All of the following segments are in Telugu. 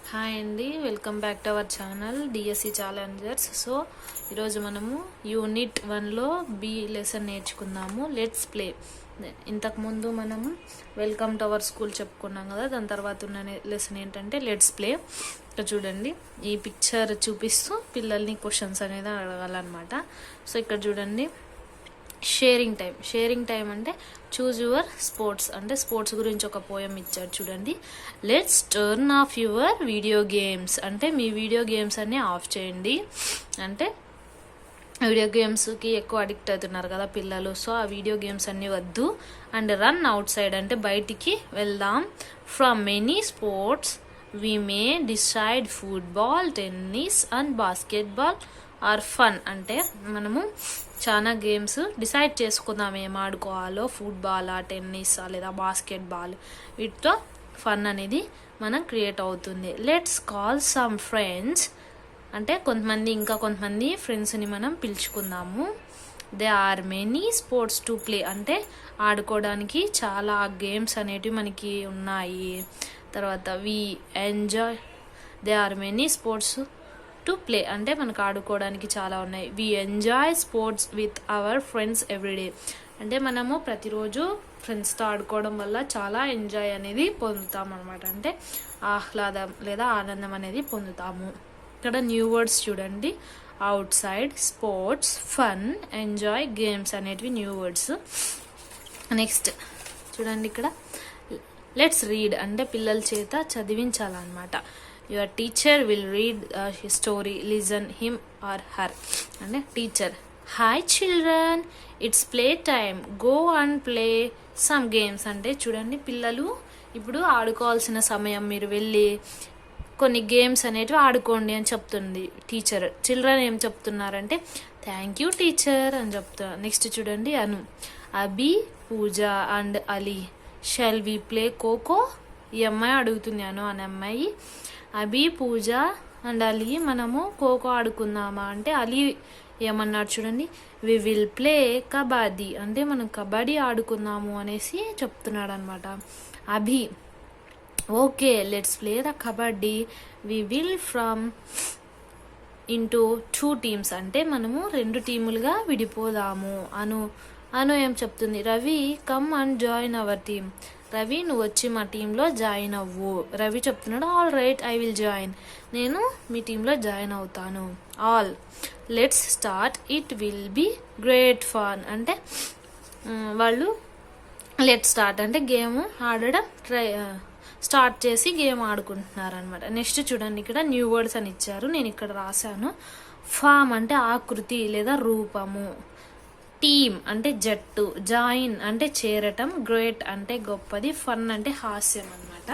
హాయ్ అండి, welcome back to our channel DSC Challengers. So ఈరోజు మనము యూనిట్ 1లో బి లెసన్ నేర్చుకుందాము. Let's play. ఇంతకుముందు మనము వెల్కమ్ టు అవర్ స్కూల్ చెప్పుకున్నాం కదా, దాని తర్వాత ఉన్న లెసన్ ఏంటంటే లెట్స్ ప్లే. ఇక్కడ చూడండి, ఈ పిక్చర్ చూపిస్తూ పిల్లల్ని క్వశ్చన్స్ అనేది అడగాలన్నమాట. సో ఇక్కడ చూడండి, షేరింగ్ టైం అంటే చూజ్ యువర్ స్పోర్ట్స్, అంటే స్పోర్ట్స్ గురించి ఒక పోయం ఇచ్చాడు చూడండి. Let's turn off your video games, అంటే మీ వీడియో గేమ్స్ అన్నీ ఆఫ్ చేయండి. అంటే వీడియో గేమ్స్కి ఎక్కువ అడిక్ట్ అవుతున్నారు కదా పిల్లలు, సో ఆ వీడియో గేమ్స్ అన్నీ వద్దు. అండ్ రన్ అవుట్ సైడ్, అంటే బయటికి వెళ్దాం. From many sports we may decide football, tennis and basketball are fun, అంటే మనము చాలా గేమ్స్ డిసైడ్ చేసుకుందాం ఏం ఆడుకోవాలో, ఫుట్బాలా, టెన్నిసా లేదా బాస్కెట్బాల్. వీటితో ఫన్ అనేది మనం క్రియేట్ అవుతుంది. లెట్స్ కాల్ సమ్ ఫ్రెండ్స్, అంటే కొంతమంది ఫ్రెండ్స్ని మనం పిలుచుకుందాము. They are many sports to play, అంటే ఆడుకోవడానికి చాలా గేమ్స్ అనేటివి మనకి ఉన్నాయి. తర్వాత we enjoy, they are many sports to play, అంటే మనకు ఆడుకోవడానికి చాలా ఉన్నాయి. We enjoy sports with our friends everyday, అంటే మనము ప్రతిరోజు ఫ్రెండ్స్తో ఆడుకోవడం వల్ల చాలా ఎంజాయ్ అనేది పొందుతాం అనమాట, అంటే ఆహ్లాదం లేదా ఆనందం అనేది పొందుతాము. ఇక్కడ న్యూ వర్డ్స్ చూడండి, outside, sports, fun, enjoy, games అనేటివి న్యూ వర్డ్స్. నెక్స్ట్ చూడండి, ఇక్కడ లెట్స్ రీడ్, అంటే పిల్లల చేత చదివించాలన్నమాట. Your teacher will read story, listen him or her, అంటే teacher. Hi children, it's play time, go and play some games, అంటే చూడండి పిల్లలు ఇప్పుడు ఆడుకోవాల్సిన సమయం, మీరు వెళ్ళి కొన్ని గేమ్స్ అనేటివి ఆడుకోండి అని చెప్తుంది టీచర్. చిల్డ్రన్ ఏం చెప్తున్నారంటే థ్యాంక్ యూ టీచర్ అని చెప్తున్నారు. నెక్స్ట్ చూడండి, Anu. Abhi, Pooja and Ali shall we play kho kho, ఈ అమ్మాయి అడుగుతుంది, అను అనే అమ్మాయి. అభి, పూజ అండ్ అలీ మనము ఖోఖో ఆడుకుందామా అంటే అలీ ఏమన్నాడు చూడండి, వి విల్ ప్లే కబడ్డీ, అంటే మనం కబడ్డీ ఆడుకుందాము అనేసి చెప్తున్నాడు అనమాట. Abhi, okay let's play the kabaddi, we will form into 2 teams, అంటే మనము 2 టీములుగా విడిపోదాము. అను ఏం చెప్తుంది, Ravi come and join our team, Ravi నువ్వు వచ్చి మా టీంలో జాయిన్ అవ్వు. రవి చెప్తున్నాడు all right I will join, నేను మీ టీంలో జాయిన్ అవుతాను. All let's start, it will be great fun, అంటే వాళ్ళు లెట్ స్టార్ట్ అంటే గేమ్ ఆడడం స్టార్ట్ చేసి గేమ్ ఆడుకుంటున్నారు అనమాట. నెక్స్ట్ చూడండి, ఇక్కడ న్యూ వర్డ్స్ అని ఇచ్చారు, నేను ఇక్కడ రాశాను. ఫామ్ అంటే ఆకృతి లేదా రూపము, టీమ్ అంటే జట్టు, జాయిన్ అంటే చేరటం, గ్రేట్ అంటే గొప్పది, ఫన్ అంటే హాస్యం అనమాట.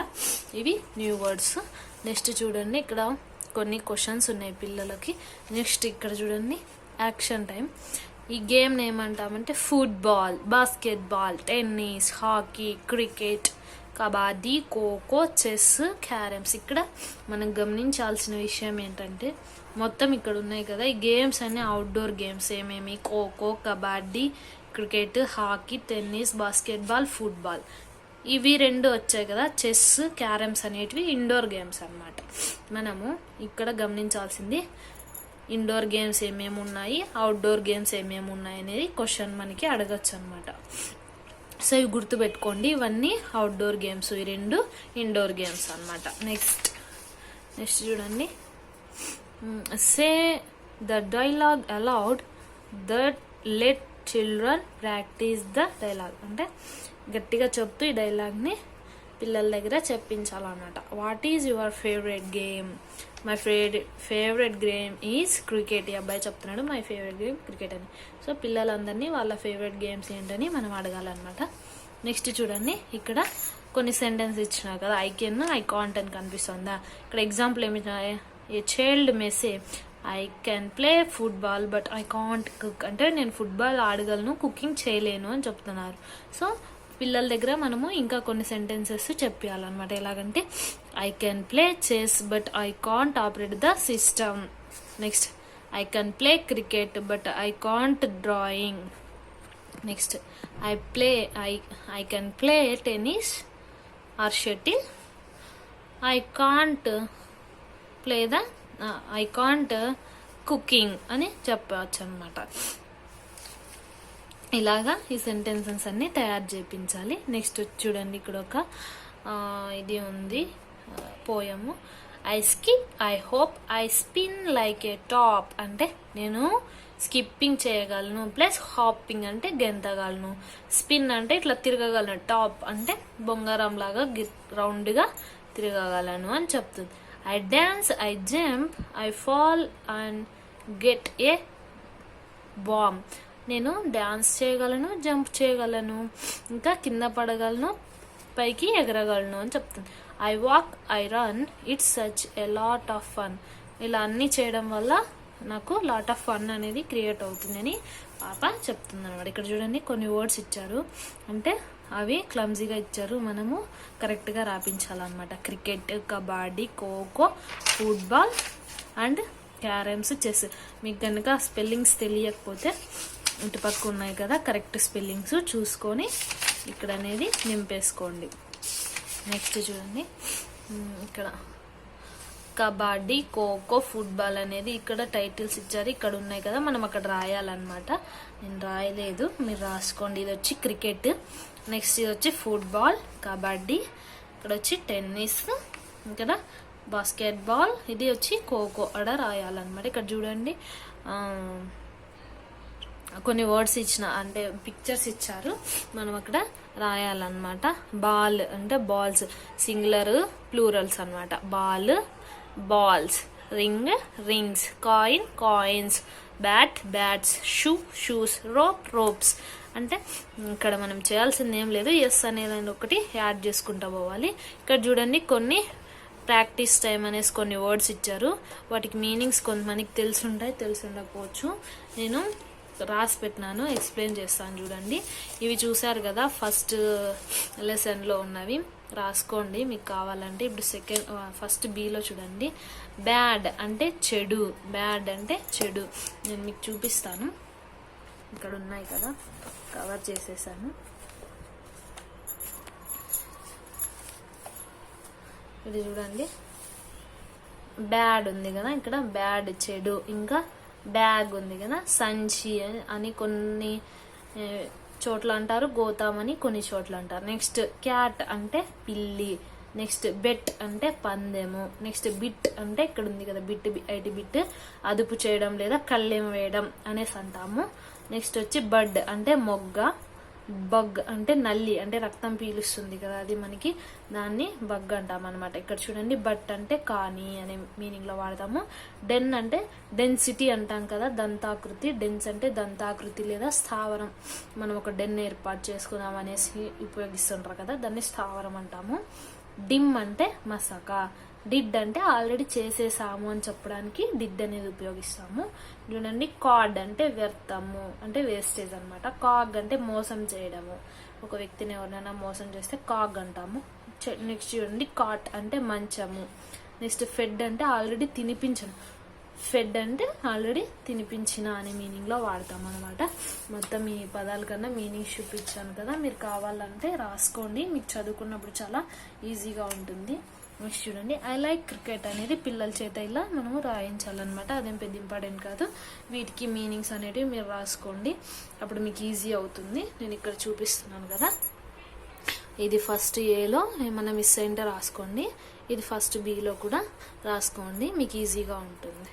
ఇవి న్యూ వర్డ్స్. నెక్స్ట్ చూడండి, ఇక్కడ కొన్ని క్వశ్చన్స్ ఉన్నాయి పిల్లలకి. నెక్స్ట్ ఇక్కడ చూడండి, యాక్షన్ టైం. ఈ గేమ్ని ఏమంటామంటే football, basketball, tennis, hockey, cricket, kabaddi, kho kho, chess, carroms. ఇక్కడ మనం గమనించాల్సిన విషయం ఏంటంటే మొత్తం ఇక్కడ ఉన్నాయి కదా ఈ గేమ్స్ అన్ని అవుట్డోర్ గేమ్స్. ఏమేమి, kho kho, kabaddi, cricket, hockey, tennis, basketball, football, ఇవి 2 వచ్చాయి కదా. చెస్, క్యారమ్స్ అనేటివి ఇండోర్ గేమ్స్ అన్నమాట. మనము ఇక్కడ గమనించాల్సింది ఇండోర్ గేమ్స్ ఏమేమి ఉన్నాయి, అవుట్డోర్ గేమ్స్ ఏమేమి ఉన్నాయి అనేది క్వశ్చన్ మనకి అడగచ్చు అనమాట. సో ఇవి గుర్తుపెట్టుకోండి, ఇవన్నీ అవుట్డోర్ గేమ్స్, ఈ 2 ఇండోర్ గేమ్స్ అనమాట. నెక్స్ట్ చూడండి, say the dialogue aloud that let children practice the dialogue, అంటే గట్టిగా చెప్తూ ఈ డైలాగ్ని పిల్లల దగ్గర చెప్పించాలన్నమాట. What is your favourite game, my favourite game is cricket, ఈ అబ్బాయి చెప్తున్నాడు మై ఫేవరెట్ గేమ్ క్రికెట్ అని. సో పిల్లలందరినీ వాళ్ళ ఫేవరెట్ గేమ్స్ ఏంటని మనం అడగాలన్నమాట. నెక్స్ట్ చూడండి, ఇక్కడ కొన్ని సెంటెన్స్ ఇచ్చినా కదా, ఐ కెన్, ఐ కాంట్ అని కనిపిస్తుందా. ఇక్కడ ఎగ్జాంపుల్ ఏమి, a child May say I can play football but I can't cook, అంటే నేను ఫుట్బాల్ ఆడగలను, కుకింగ్ చేయలేను అని చెప్తున్నారు. సో పిల్లల దగ్గర మనము ఇంకా కొన్ని సెంటెన్సెస్ చెప్పాలన్నమాట. ఎలాగంటే I can play chess but I can't operate the system. Next I can play cricket but I can't drawing. Next I can play tennis or shuttle, I can't play the I can't cooking అని చెప్పవచ్చు అనమాట. ఇలాగా ఈ సెంటెన్సెస్ అన్ని తయారు చేయించాలి. నెక్స్ట్ చూడండి, ఇక్కడ ఒక ఇది ఉంది poem. I skip, I hop, I spin like a top అంటే నేను స్కిప్పింగ్ చేయగలను, ప్లస్ హాపింగ్ అంటే గెంతగలను, స్పిన్ అంటే ఇట్లా తిరగగలను, టాప్ అంటే బొంగారం లాగా రౌండ్గా తిరగగలను అని చెప్తుంది. I dance, I jump, I fall and get a bomb నేను డాన్స్ చేయగలను, జంప్ చేయగలను, ఇంకా కింద పడగలను, పైకి ఎగరగలను అని చెప్తుంది. I walk, I run, it's such a lot of fun ఇలా అన్నీ చేయడం వల్ల నాకు లాట్ ఆఫ్ ఫన్ అనేది క్రియేట్ అవుతుందని పాప చెప్తుంది అనమాట. ఇక్కడ చూడండి కొన్ని వర్డ్స్ ఇచ్చారు, అంటే అవి క్లమ్జీగా ఇచ్చారు, మనము కరెక్ట్గా రాపించాలన్నమాట. Cricket, kabaddi, kho kho, football and carroms, chess. మీకు కనుక స్పెల్లింగ్స్ తెలియకపోతే ఇటు పక్క ఉన్నాయి కదా కరెక్ట్ స్పెల్లింగ్స్ చూసుకొని ఇక్కడ అనేది నింపేసుకోండి. నెక్స్ట్ చూడండి, ఇక్కడ కబడ్డీ, ఖోఖో, ఫుట్బాల్ అనేది ఇక్కడ టైటిల్స్ ఇచ్చారు, ఇక్కడ ఉన్నాయి కదా, మనం అక్కడ రాయాలన్నమాట. నేను రాయలేదు, మీరు రాసుకోండి. ఇది వచ్చి క్రికెట్, నెక్స్ట్ ఇది వచ్చి ఫుట్బాల్, కబడ్డీ, ఇక్కడ వచ్చి టెన్నిస్, ఇక్కడ బాస్కెట్బాల్, ఇది వచ్చి ఖోఖో అక్కడ రాయాలన్నమాట. ఇక్కడ చూడండి కొన్ని వర్డ్స్ ఇచ్చిన అంటే పిక్చర్స్ ఇచ్చారు, మనం అక్కడ రాయాలన్నమాట. బాల్ అంటే బాల్స్, సింగులర్ ప్లూరల్స్ అనమాట. Ball balls, ring rings, coin coins, bat bats, shoe shoes, rope ropes. అంటే ఇక్కడ మనం చేయాల్సింది ఏం లేదు, ఎస్ అనేది ఒకటి యాడ్ చేసుకుంటూ పోవాలి. ఇక్కడ చూడండి కొన్ని ప్రాక్టీస్ టైం అనేసి కొన్ని వర్డ్స్ ఇచ్చారు, వాటికి మీనింగ్స్ కొంతమందికి తెలిసి ఉంటాయి, తెలిసి ఉండకపోవచ్చు. నేను రాసి పెట్టినాను, ఎక్స్ప్లెయిన్ చేస్తాను చూడండి. ఇవి చూసారు కదా ఫస్ట్ లెసన్లో ఉన్నవి, రాసుకోండి మీకు కావాలంటే. ఇప్పుడు ఫస్ట్ బిలో చూడండి, బ్యాడ్ అంటే చెడు, బ్యాడ్ అంటే చెడు. నేను మీకు చూపిస్తాను, ఇక్కడ ఉన్నాయి కదా కవర్ చేసేసాను. ఇది చూడండి, బ్యాడ్ ఉంది కదా ఇక్కడ, బ్యాడ్ చెడు. ఇంకా బ్యాగ్ ఉంది కదా, సంచి అని కొన్ని చోట్ల అంటారు, గోతాం అని కొన్ని చోట్ల అంటారు. నెక్స్ట్ క్యాట్ అంటే పిల్లి, నెక్స్ట్ బెట్ అంటే పందెము, నెక్స్ట్ బిట్ అంటే ఇక్కడ ఉంది కదా బిట్, ఐటి బిట్ అదుపు చేయడం లేదా కళ్ళెం వేయడం అనేసి అంటాము. నెక్స్ట్ వచ్చి బడ్ అంటే మొగ్గ, బగ్ అంటే నల్లి అంటే రక్తం పీలుస్తుంది కదా అది మనకి, దాన్ని బగ్ అంటాం అనమాట. ఇక్కడ చూడండి, బట్ అంటే కానీ అనే మీనింగ్ లో వాడతాము. డెన్ అంటే డెన్సిటీ అంటాం కదా, దంతాకృతి. డెన్స్ అంటే దంతాకృతి లేదా స్థావరం, మనం ఒక డెన్ ఏర్పాటు చేసుకుందాం అనేసి ఉపయోగిస్తుంటారు కదా, దాన్ని స్థావరం అంటాము. డిమ్ అంటే మసక, డిడ్ అంటే ఆల్రెడీ చేసేసాము అని చెప్పడానికి డిడ్ అనేది ఉపయోగిస్తాము. చూడండి, కాడ్ అంటే వ్యర్థము అంటే వేస్టేజ్ అనమాట. కాగ్ అంటే మోసం చేయడము, ఒక వ్యక్తిని ఎవరినైనా మోసం చేస్తే కాగ్ అంటాము. నెక్స్ట్ చూడండి, కాట్ అంటే మంచము. నెక్స్ట్ ఫెడ్ అంటే ఆల్రెడీ తినిపించను, ఫెడ్ అంటే ఆల్రెడీ తినిపించిన అనే మీనింగ్లో వాడతాం అనమాట. మొత్తం ఈ పదాల కన్నా మీనింగ్స్ చూపించాను కదా, మీరు కావాలంటే రాసుకోండి, మీకు చదువుకున్నప్పుడు చాలా ఈజీగా ఉంటుంది. నెక్స్ట్ చూడండి, ఐ లైక్ క్రికెట్ అనేది పిల్లల చేత ఇలా మనము రాయించాలన్నమాట, అదేం పెద్ద ఇంపార్టెంట్ కాదు. వీటికి మీనింగ్స్ అనేటివి మీరు రాసుకోండి, అప్పుడు మీకు ఈజీ అవుతుంది. నేను ఇక్కడ చూపిస్తున్నాను కదా, ఇది ఫస్ట్ ఏలో ఏమన్నా మిస్ అయింటే రాసుకోండి, ఇది ఫస్ట్ బిలో కూడా రాసుకోండి, మీకు ఈజీగా ఉంటుంది.